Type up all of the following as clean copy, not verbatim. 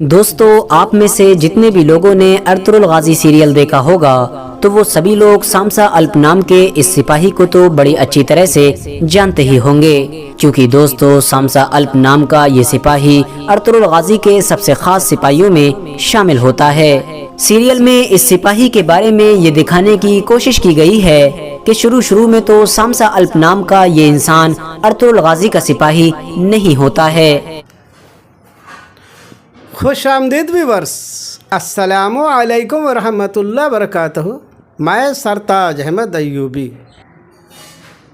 दोस्तों, आप में से जितने भी लोगों ने अर्तुगरुल गाजी सीरियल देखा होगा तो वो सभी लोग सामसा अल्प नाम के इस सिपाही को तो बड़ी अच्छी तरह से जानते ही होंगे, क्योंकि दोस्तों सामसा अल्प नाम का ये सिपाही अर्तुगरुल गाजी के सबसे खास सिपाहियों में शामिल होता है। सीरियल में इस सिपाही के बारे में ये दिखाने की कोशिश की गई है कि शुरू में तो सामसा अल्प नाम का ये इंसान अर्तुगरुल गाजी का सिपाही नहीं होता है। खुश आमदीद व्यूअर्स, अस्सलामु अलैकुम वरहमतुल्लाह वबरकातुहू। मैं सरताज अहमद अय्यूबी।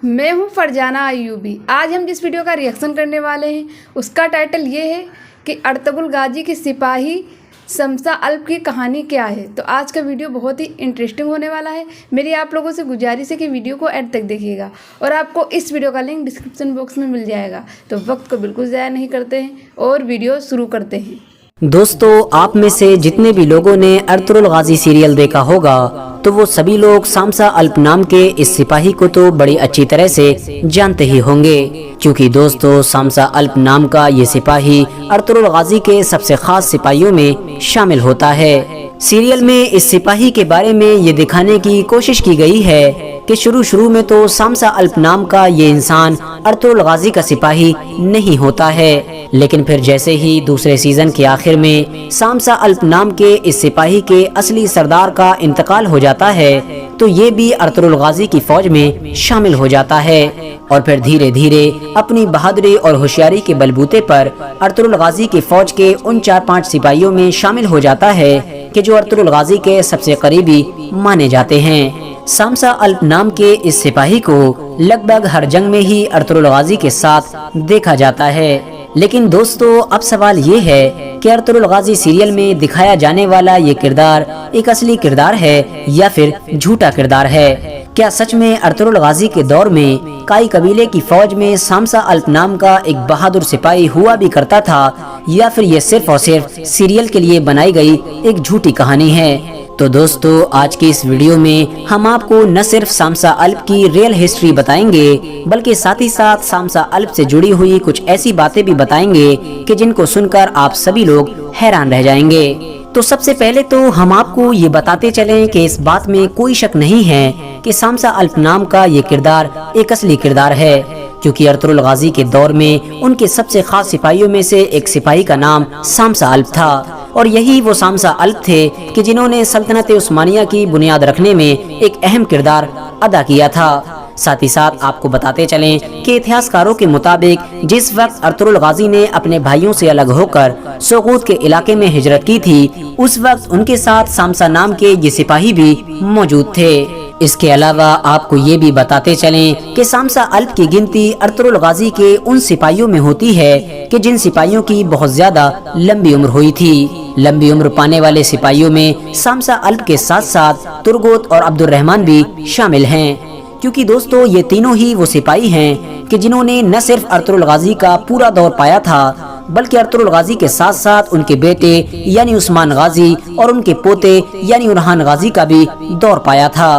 मैं हूं फरजाना अय्यूबी। आज हम जिस वीडियो का रिएक्शन करने वाले हैं उसका टाइटल ये है कि अर्तुगरुल गाजी के सिपाही सामसा अल्प की कहानी क्या है। तो आज का वीडियो बहुत ही इंटरेस्टिंग होने वाला है। मेरी आप लोगों से गुजारिश है कि वीडियो को एंड तक देखिएगा और आपको इस वीडियो का लिंक डिस्क्रिप्शन बॉक्स में मिल जाएगा। तो वक्त को बिल्कुल ज़ाया नहीं करते हैं और वीडियो शुरू करते हैं। दोस्तों, आप में से जितने भी लोगों ने अर्तुगरुल गाजी सीरियल देखा होगा तो वो सभी लोग सामसा अल्प नाम के इस सिपाही को तो बड़ी अच्छी तरह से जानते ही होंगे, क्योंकि दोस्तों सामसा अल्प नाम का ये सिपाही अर्तुगरुल गाजी के सबसे खास सिपाहियों में शामिल होता है। सीरियल में इस सिपाही के बारे में ये दिखाने की कोशिश की गई है कि शुरू में तो सामसा अल्प नाम का ये इंसान अर्तुगरुल गाजी का सिपाही नहीं होता है, लेकिन फिर जैसे ही दूसरे सीजन के आखिर में सामसा अल्प नाम के इस सिपाही के असली सरदार का इंतकाल हो जाता है तो ये भी अर्तुगरुल गाजी की फौज में शामिल हो जाता है और फिर धीरे धीरे अपनी बहादुरी और होशियारी के बलबूते पर अर्तुगरुल गाजी की फौज के उन 4-5 सिपाहियों में शामिल हो जाता है कि जो अर्तुगरुल गाजी के सबसे करीबी माने जाते हैं। सामसा अल्प नाम के इस सिपाही को लगभग हर जंग में ही अर्तुगरुल गाजी के साथ देखा जाता है। लेकिन दोस्तों, अब सवाल ये है कि अर्तुगरुल गाजी सीरियल में दिखाया जाने वाला ये किरदार एक असली किरदार है या फिर झूठा किरदार है। क्या सच में अर्तुगरुल गाजी के दौर में काई कबीले की फौज में सामसा अल्प नाम का एक बहादुर सिपाही हुआ भी करता था, या फिर ये सिर्फ और सिर्फ सीरियल के लिए बनाई गई एक झूठी कहानी है? तो दोस्तों, आज की इस वीडियो में हम आपको न सिर्फ सामसा अल्प की रियल हिस्ट्री बताएंगे बल्कि साथ ही साथ सामसा अल्प से जुड़ी हुई कुछ ऐसी बातें भी बताएंगे कि जिनको सुनकर आप सभी लोग हैरान रह जाएंगे। तो सबसे पहले तो हम आपको ये बताते चलें कि इस बात में कोई शक नहीं है कि सामसा अल्प नाम का ये किरदार एक असली किरदार है, क्योंकि अर्तुगरुल गाजी के दौर में उनके सबसे खास सिपाहियों में से एक सिपाही का नाम सामसा अल्प था और यही वो सामसा अल्प थे कि जिन्होंने सल्तनत उस्मानिया की बुनियाद रखने में एक अहम किरदार अदा किया था। साथ ही साथ आपको बताते चलें कि इतिहासकारों के मुताबिक जिस वक्त अर्तुगरुल गाजी ने अपने भाइयों से अलग होकर सोगूत के इलाके में हिजरत की थी, उस वक्त उनके साथ सामसा नाम के ये सिपाही भी मौजूद थे। इसके अलावा आपको ये भी बताते चलें कि सामसा अल्प की गिनती अर्तुगरुल गाजी के उन सिपाहियों में होती है कि जिन सिपाहियों की बहुत ज्यादा लंबी उम्र हुई थी। लंबी उम्र पाने वाले सिपाहियों में सामसा अल्प के साथ साथ तुर्गोत और अब्दुर्रहमान भी शामिल हैं, क्योंकि दोस्तों ये तीनों ही वो सिपाही हैं कि जिन्होंने न सिर्फ अर्तुगरुल गाजी का पूरा दौर पाया था बल्कि अर्तुगरुल गाजी के साथ साथ उनके बेटे यानी उस्मान गाजी और उनके पोते यानी उरहान गाजी का भी दौर पाया था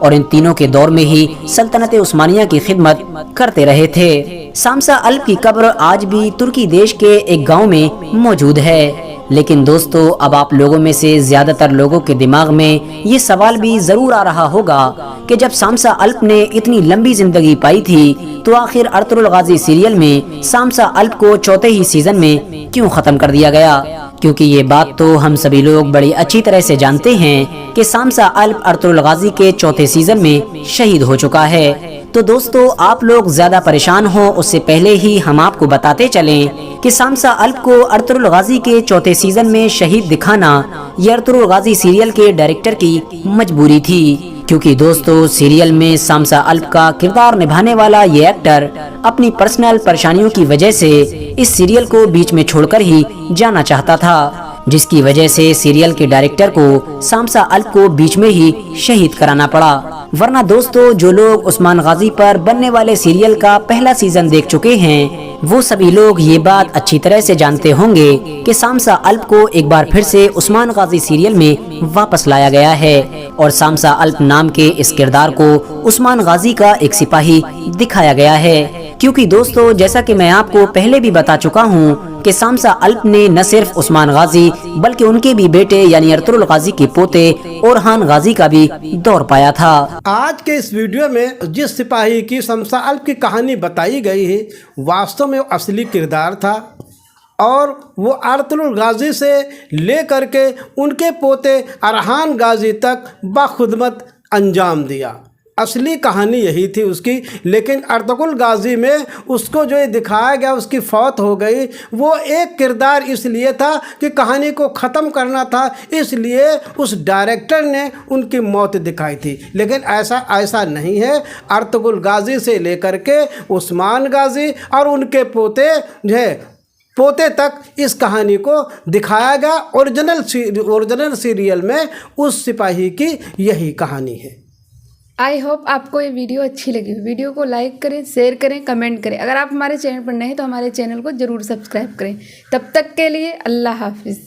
और इन तीनों के दौर में ही सल्तनत उस्मानिया की खिदमत करते रहे थे। सामसा अल्प की कब्र आज भी तुर्की देश के एक गांव में मौजूद है। लेकिन दोस्तों, अब आप लोगों में से ज्यादातर लोगों के दिमाग में ये सवाल भी जरूर आ रहा होगा कि जब सामसा अल्प ने इतनी लंबी जिंदगी पाई थी तो आखिर अर्तुगरुल गाजी सीरियल में सामसा अल्प को चौथे ही सीजन में क्यों खत्म कर दिया गया? क्योंकि ये बात तो हम सभी लोग बड़ी अच्छी तरह से जानते हैं कि सामसा अल्प अर्तुगरुल गाजी के चौथे सीजन में शहीद हो चुका है। तो दोस्तों, आप लोग ज्यादा परेशान हो उससे पहले ही हम आपको बताते चलें कि सामसा अल्प को अर्तुगरुल गाजी के चौथे सीजन में शहीद दिखाना ये अर्तुगरुल गाजी सीरियल के डायरेक्टर की मजबूरी थी, क्योंकि दोस्तों सीरियल में सामसा अल्प का किरदार निभाने वाला ये एक्टर अपनी पर्सनल परेशानियों की वजह से इस सीरियल को बीच में छोड़कर ही जाना चाहता था, जिसकी वजह से सीरियल के डायरेक्टर को सामसा अल्प को बीच में ही शहीद कराना पड़ा। वरना दोस्तों, जो लोग उस्मान गाजी पर बनने वाले सीरियल का पहला सीजन देख चुके हैं वो सभी लोग ये बात अच्छी तरह से जानते होंगे कि सामसा अल्प को एक बार फिर से उस्मान गाजी सीरियल में वापस लाया गया है और सामसा अल्प नाम के इस किरदार को उस्मान गाजी का एक सिपाही दिखाया गया है, क्योंकि दोस्तों जैसा कि मैं आपको पहले भी बता चुका हूँ कि सामसा अल्प ने न सिर्फ उस्मान गाजी बल्कि उनके भी बेटे यानी अर्तुगरुल गाजी के पोते ओरहान गाजी का भी दौर पाया था। आज के इस वीडियो में जिस सिपाही की शमसा अल्प की कहानी बताई गई है वास्तव में वो असली किरदार था और वो अर्तुगरुल गाजी से लेकर के उनके पोते ओरहान गाजी तक बाखुदमत अंजाम दिया। असली कहानी यही थी उसकी, लेकिन अर्तुगरुल गाजी में उसको जो ये दिखाया गया उसकी फौत हो गई। वो एक किरदार इसलिए था कि कहानी को ख़त्म करना था, इसलिए उस डायरेक्टर ने उनकी मौत दिखाई थी। लेकिन ऐसा नहीं है। अर्तुगरुल गाजी से लेकर के उस्मान गाजी और उनके पोते तक इस कहानी को दिखाया गया। ओरिजिनल सीरियल में उस सिपाही की यही कहानी है। आई होप आपको ये वीडियो अच्छी लगी। वीडियो को लाइक करें, शेयर करें, कमेंट करें। अगर आप हमारे चैनल पर नए हैं तो हमारे चैनल को ज़रूर सब्सक्राइब करें। तब तक के लिए अल्लाह हाफिज़।